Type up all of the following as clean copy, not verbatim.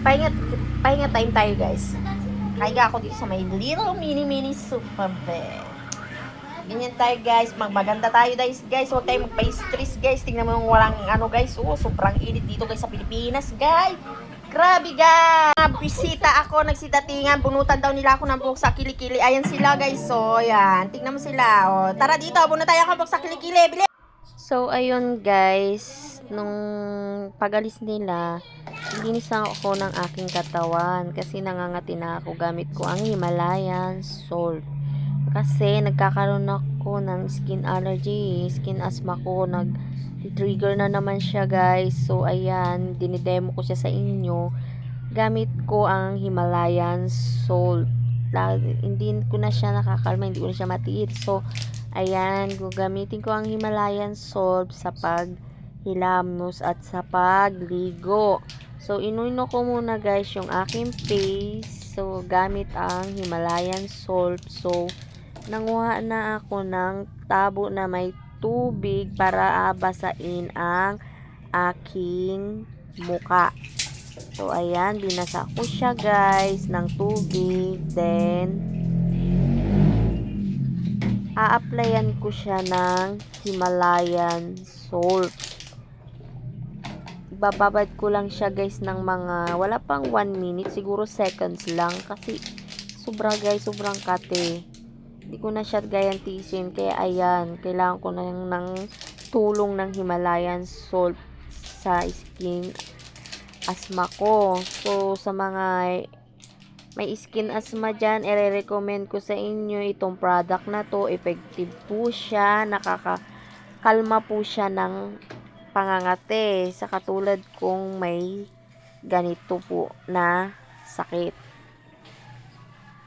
pahinga, pahinga time tayo guys. Kaya ako dito sa may little mini sofa bed. Ganyan tayo guys, magmaganda tayo guys. Huwag tayo magpa-stress guys. Tingnan mo yung walang ano guys. Oh, sobrang init dito guys sa Pilipinas guys. Grabe guys. Bisita ako, nagsitatingan. Bunutan daw nila ako ng buhok sa kilikili. Ayan sila guys. So, yan. Tingnan mo sila. Oh, tara dito, bunutan tayo ako buhok sa kilikili. Bili. So, ayun guys. Nung pagalis nila, linis ako ng aking katawan. Kasi nangangati na ako. Gamit ko ang Himalayan salt. Kasi nagkakaroon ako ng skin allergy, skin asthma ko, nag-trigger na naman siya guys. So ayan, dinidemo ko siya sa inyo. Gamit ko ang Himalayan salt. Hindi ko na siya nakakalma, hindi ko na siya matiis. So ayan, gagamitin ko ang Himalayan salt sa paghilamos at sa pagligo. So inuno ko muna guys yung aking face. So gamit ang Himalayan salt. So nanguha na ako ng tabo na may tubig para basain ang aking muka. So, ayan, binasa ko siya guys ng tubig. Then, a-applyan ko siya ng Himalayan salt. Bababad ko lang siya guys ng mga, wala pang 1 minute, siguro seconds lang. Kasi, sobrang kate. Hindi ko na siya gayantisin. Kaya ayan, kailangan ko na ng tulong ng Himalayan salt sa skin asthma ko. So, sa mga may skin asthma dyan, i-recommend ko sa inyo itong product na to. Effective po siya. Nakakakalma po siya ng pangangate. Sa katulad kung may ganito po na sakit.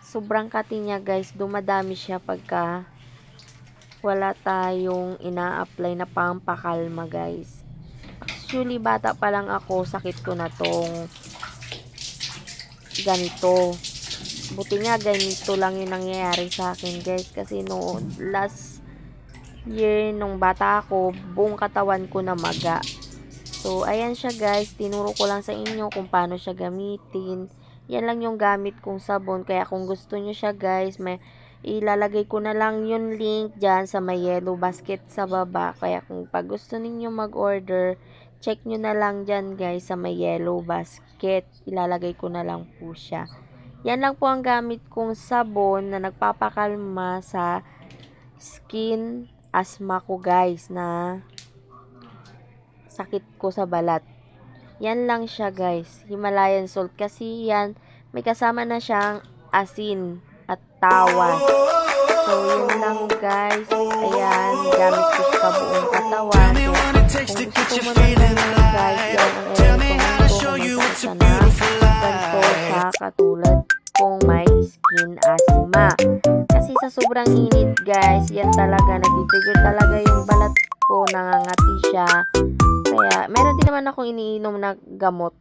Sobrang kati niya guys, dumadami siya pagka wala tayong ina-apply na pampakalma guys. Actually, bata pa lang ako, sakit ko na tong ganito. Buti nga ganito lang yung nangyayari sa akin guys, kasi noon last year nung bata ako, buong katawan ko na maga. So ayan siya guys, tinuro ko lang sa inyo kung paano siya gamitin. Yan lang yung gamit kong sabon. Kaya kung gusto nyo siya guys, may ilalagay ko na lang yung link dyan sa may yellow basket sa baba. Kaya kung pag gusto ninyo mag-order, check nyo na lang dyan guys sa may yellow basket. Ilalagay ko na lang po siya. Yan lang po ang gamit kong sabon na nagpapakalma sa skin asthma ko guys, na sakit ko sa balat. Yan lang siya guys, Himalayan salt, kasi yan may kasama na siyang asin at tawas. So yun lang guys, ayan, gamit ko sa buong katawan. Kaya, kung gusto mo na guys, yan ang i-recommend ko kung masakit na ganito sa katulad kung may skin asthma. Kasi sa sobrang init guys, yan talaga, nag-trigger talaga yung balat ko, nangangati siya. Kaya, meron din naman akong iniinom na gamot